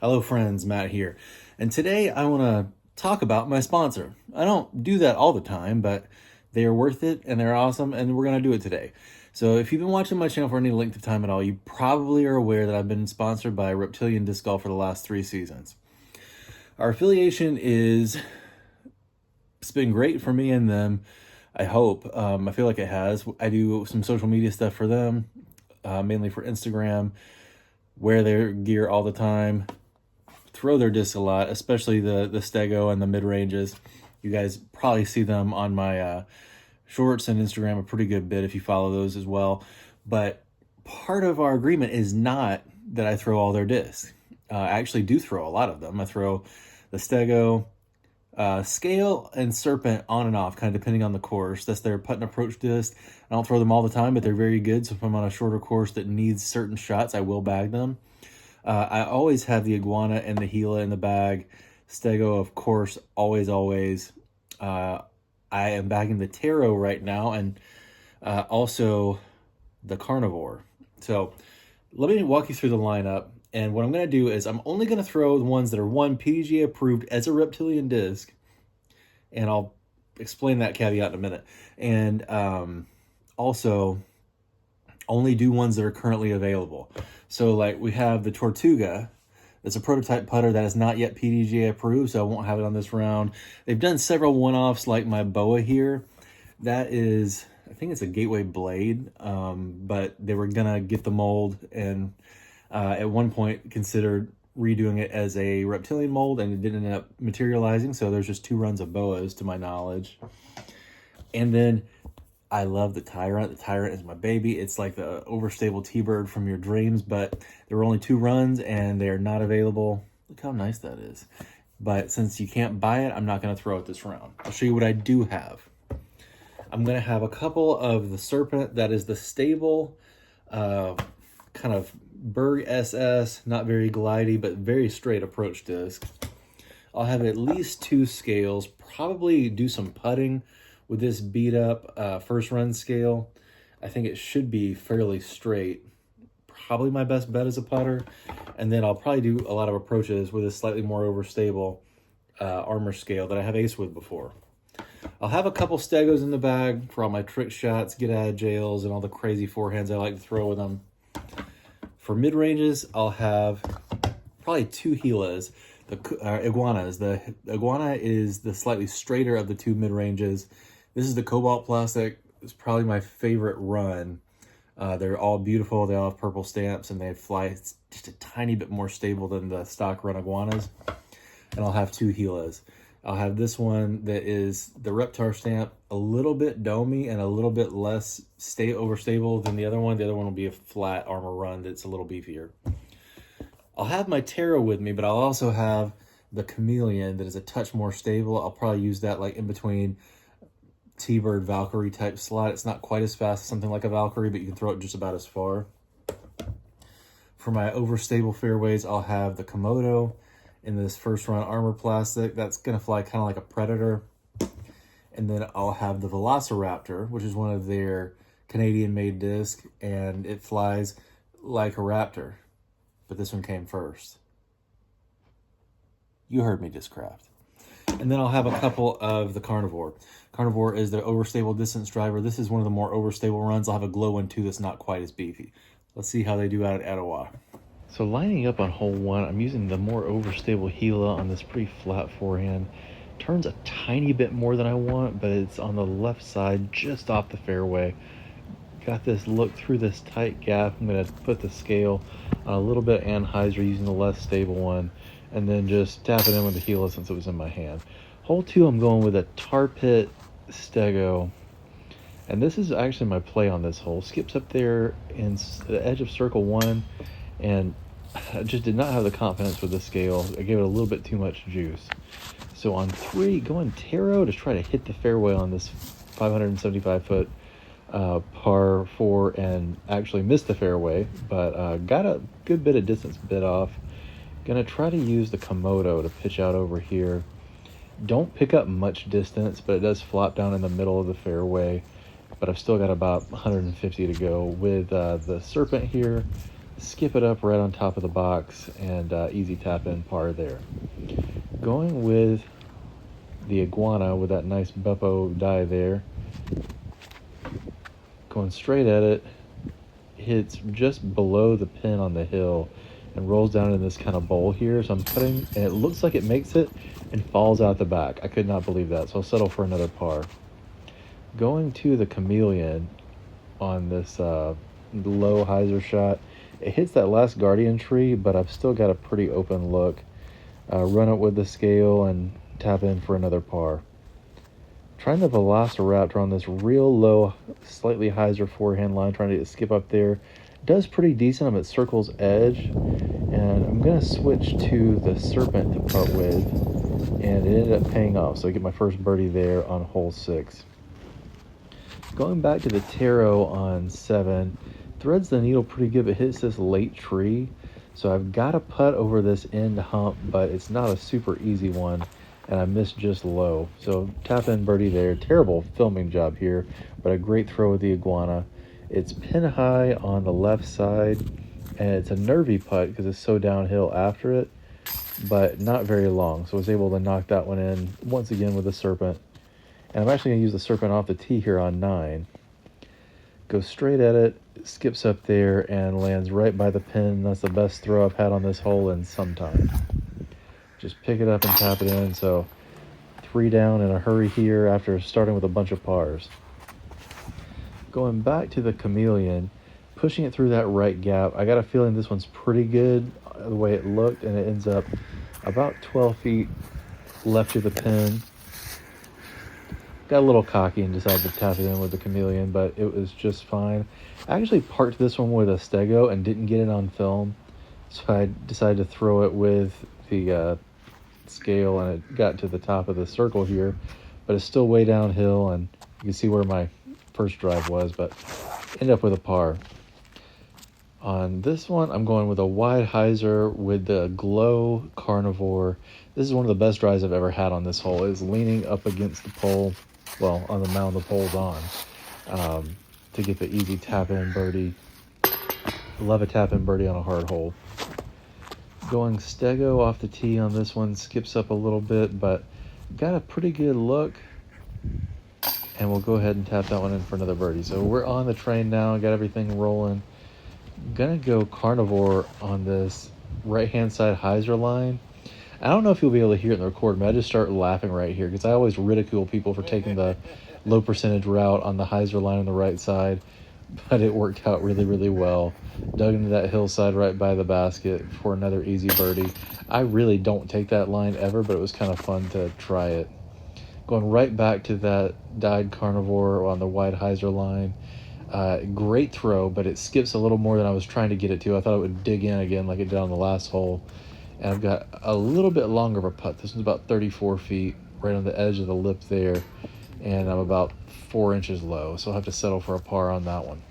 Hello friends, Matt here. And today I want to talk about my sponsor. I don't do that all the time, but they are worth it and they're awesome and we're going to do it today. So if you've been watching my channel for any length of time at all, you probably are aware that I've been sponsored by Reptilian Discs for the last 3 seasons. Our affiliation it's been great for me and them. I hope. I feel like it has. I do some social media stuff for them, mainly for Instagram, wear their gear all the time, throw their discs a lot, especially the Stego and the mid-ranges. You guys probably see them on my shorts and Instagram a pretty good bit if you follow those as well. But part of our agreement is not that I throw all their discs. I actually do throw a lot of them. I throw the Stego, Scale, and Serpent on and off, kind of depending on the course. That's their putt and approach disc. I don't throw them all the time, but they're very good. So if I'm on a shorter course that needs certain shots, I will bag them. I always have the Iguana and the Gila in the bag. Stego, of course, always. I am bagging the Taro right now, and also the Carnivore. So let me walk you through the lineup. And what I'm going to do is I'm only going to throw the ones that are PDGA approved as a Reptilian disc. And I'll explain that caveat in a minute. And also only do ones that are currently available. So like we have the Tortuga. It's a prototype putter that is not yet PDGA approved, so I won't have it on this round. They've done several one-offs like my Boa here. That is, I think it's a Gateway Blade, but they were gonna get the mold and at one point considered redoing it as a Reptilian mold, and it didn't end up materializing, so there's just 2 runs of Boas to my knowledge. And then I love the Tyrant. The Tyrant is my baby. It's like the overstable T-Bird from your dreams, but there were only 2 runs and they are not available. Look how nice that is. But since you can't buy it, I'm not going to throw it this round. I'll show you what I do have. I'm going to have a couple of the Serpent. That is the stable, kind of Berg SS, not very glidey, but very straight approach disc. I'll have at least 2 scales, probably do some putting with this beat up first run scale. I think it should be fairly straight. Probably my best bet as a putter. And then I'll probably do a lot of approaches with a slightly more overstable armor scale that I have aced with before. I'll have a couple Stegos in the bag for all my trick shots, get out of jails, and all the crazy forehands I like to throw with them. For mid-ranges, I'll have probably 2 Gilas, the Iguanas. The Iguana is the slightly straighter of the 2 mid-ranges. This is the Cobalt Plastic. It's probably my favorite run. They're all beautiful. They all have purple stamps, and they fly just a tiny bit more stable than the stock run Iguanas. And I'll have 2 Gilas. I'll have this one that is the Reptar stamp, a little bit domey and a little bit less overstable than the other one. The other one will be a flat armor run that's a little beefier. I'll have my Taro with me, but I'll also have the Chameleon that is a touch more stable. I'll probably use that like in between T-Bird Valkyrie type slot. It's not quite as fast as something like a Valkyrie, but you can throw it just about as far. For my overstable fairways, I'll have the Komodo in this first run armor plastic. That's going to fly kind of like a Predator. And then I'll have the Velociraptor, which is one of their Canadian-made discs, and it flies like a Raptor. But this one came first. You heard me, Discraft. And then I'll have a couple of the Carnivore. Carnivore is the overstable distance driver. This is one of the more overstable runs. I'll have a glow one too that's not quite as beefy. Let's see how they do out at Etowah. So lining up on hole 1, I'm using the more overstable Gila on this pretty flat forehand. Turns a tiny bit more than I want, but it's on the left side, just off the fairway. Got this look through this tight gap. I'm going to put the scale on a little bit Anheuser using the less stable one, and then just tap it in with the Gila since it was in my hand. Hole 2, I'm going with a Tar Pit Stego. And this is actually my play on this hole. Skips up there in the edge of circle 1, and I just did not have the confidence with the scale. I gave it a little bit too much juice. So on 3, going Taro to try to hit the fairway on this 575-foot par 4 and actually missed the fairway, but got a good bit of distance bit off. Gonna try to use the Komodo to pitch out over here. Don't pick up much distance, but it does flop down in the middle of the fairway. But I've still got about 150 to go with the Serpent here. skip it up right on top of the box, and easy tap in par there. Going with the iguana with that nice Beppo die there. Going straight at it, hits just below the pin on the hill and rolls down in this kind of bowl here. So I'm putting, and it looks like it makes it and falls out the back. I could not believe that, so I'll settle for another par. Going to the chameleon on this low hyzer shot, it hits that last guardian tree, but I've still got a pretty open look. Run it with the scale and tap in for another par. Trying the Velociraptor on this real low, slightly hyzer forehand line, trying to skip up there. Does pretty decent. I'm at circle's edge, and I'm going to switch to the Serpent to putt with, and it ended up paying off, so I get my first birdie there on hole 6. Going back to the Tarot on 7, threads the needle pretty good, but hits this late tree, so I've got a putt over this end hump, but it's not a super easy one, and I missed just low. So tap in birdie there. Terrible filming job here, but a great throw with the iguana. It's pin high on the left side, and it's a nervy putt because it's so downhill after it, but not very long. So I was able to knock that one in once again with the Serpent. And I'm actually going to use the Serpent off the tee here on 9. Go straight at it, skips up there, and lands right by the pin. That's the best throw I've had on this hole in some time. Just pick it up and tap it in. So 3 down in a hurry here after starting with a bunch of pars. Going back to the chameleon, pushing it through that right gap. I got a feeling this one's pretty good the way it looked, and it ends up about 12 feet left of the pin. Got a little cocky and decided to tap it in with the chameleon, but it was just fine. I actually parked this one with a stego and didn't get it on film, so I decided to throw it with the scale, and it got to the top of the circle here, but it's still way downhill, and you can see where my first drive was, but end up with a par. On this one, I'm going with a wide hyzer with the Glow Carnivore. This is one of the best drives I've ever had on this hole. It's leaning up against the pole, well, on the mound the pole's on, to get the easy tap-in birdie. Love a tap-in birdie on a hard hole. Going stego off the tee on this one, skips up a little bit, but got a pretty good look, and we'll go ahead and tap that one in for another birdie. So we're on the train now, got everything rolling. Gonna go Carnivore on this right-hand side hyzer line. I don't know if you'll be able to hear it in the recording, but I just start laughing right here because I always ridicule people for taking the low percentage route on the hyzer line on the right side, but it worked out really, really well. Dug into that hillside right by the basket for another easy birdie. I really don't take that line ever, but it was kind of fun to try it. Going right back to that dyed Carnivore on the wide hyzer line. Great throw, but it skips a little more than I was trying to get it to. I thought it would dig in again like it did on the last hole. And I've got a little bit longer of a putt. This one's about 34 feet, right on the edge of the lip there. And I'm about 4 inches low, so I'll have to settle for a par on that one.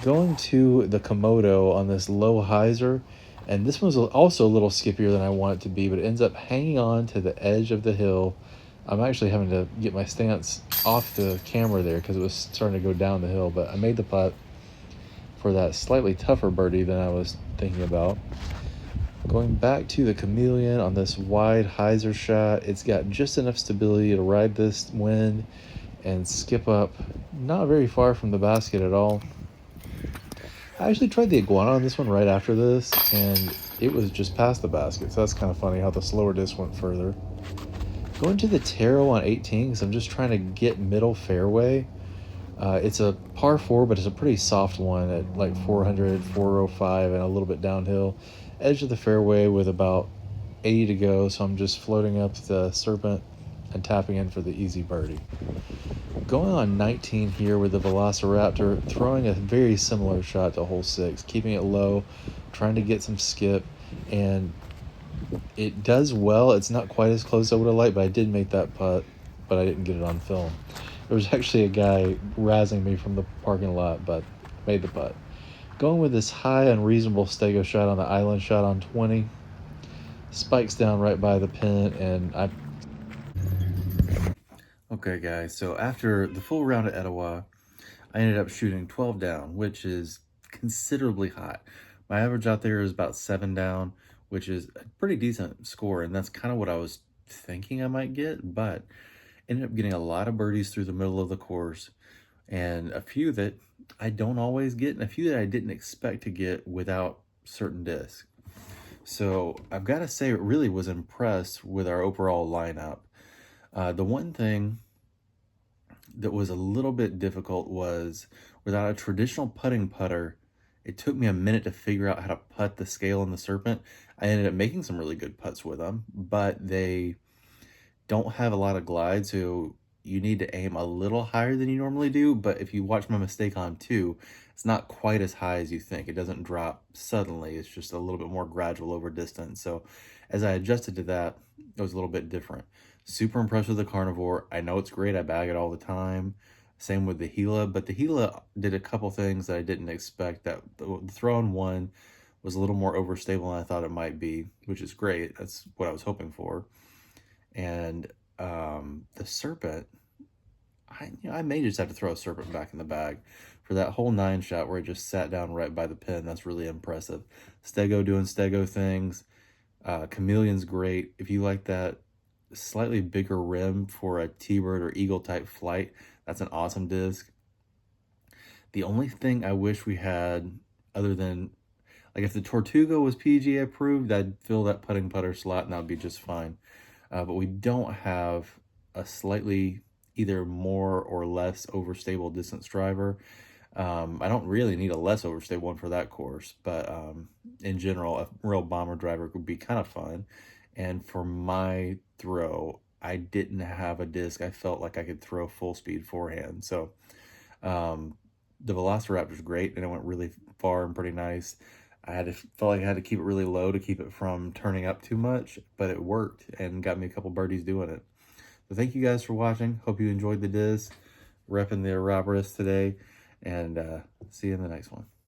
Going to the Komodo on this low hyzer, and this one's also a little skippier than I want it to be, but it ends up hanging on to the edge of the hill. I'm actually having to get my stance off the camera there because it was starting to go down the hill, but I made the putt for that slightly tougher birdie than I was thinking about. Going back to the chameleon on this wide hyzer shot, it's got just enough stability to ride this wind and skip up not very far from the basket at all. I actually tried the iguana on this one right after this, and it was just past the basket, so that's kind of funny how the slower disc went further. Going to the Tarot on 18 because I'm just trying to get middle fairway. It's a par 4, but it's a pretty soft one at like 400, 405, and a little bit downhill. Edge of the fairway with about 80 to go, so I'm just floating up the Serpent and tapping in for the easy birdie. Going on 19 here with the Velociraptor, throwing a very similar shot to hole 6, keeping it low, trying to get some skip, and it does well. It's not quite as close as I would have liked, but I did make that putt, but I didn't get it on film. There was actually a guy razzing me from the parking lot, but made the putt. Going with this high unreasonable stego shot on the island shot on 20. Spikes down right by the pin, and I... Okay, guys, so after the full round at Etowah, I ended up shooting 12 down, which is considerably hot. My average out there is about 7 down, which is a pretty decent score, and that's kind of what I was thinking I might get, but ended up getting a lot of birdies through the middle of the course, and a few that I don't always get, and a few that I didn't expect to get without certain discs. So I've got to say, it really was impressed with our overall lineup. The one thing that was a little bit difficult was without a traditional putting putter, it took me a minute to figure out how to putt the scale and the serpent. I ended up making some really good putts with them, but they don't have a lot of glide, so you need to aim a little higher than you normally do. But if you watch my mistake on 2, it's not quite as high as you think. It doesn't drop suddenly. It's just a little bit more gradual over distance. So as I adjusted to that, it was a little bit different. Super impressed with the Carnivore. I know it's great. I bag it all the time. Same with the Gila, but the Gila did a couple things that I didn't expect. That the throw-in one was a little more overstable than I thought it might be, which is great. That's what I was hoping for. And the serpent, I may just have to throw a serpent back in the bag for that whole 9 shot where it just sat down right by the pin. That's really impressive. Stego doing Stego things. Chameleon's great. If you like that slightly bigger rim for a T-bird or eagle type flight, that's an awesome disc. The only thing I wish we had, other than, like, if the Tortuga was PDGA approved, I'd fill that putting putter slot and that would be just fine. But we don't have a slightly either more or less overstable distance driver. I don't really need a less overstable one for that course, but in general, a real bomber driver would be kind of fun. And for my throw, I didn't have a disc I felt like I could throw full speed forehand. So the Velociraptor's great, and it went really far and pretty nice. Felt like I had to keep it really low to keep it from turning up too much, but it worked and got me a couple birdies doing it. So thank you guys for watching. Hope you enjoyed the disc. Repping the Ouroboros today, and see you in the next one.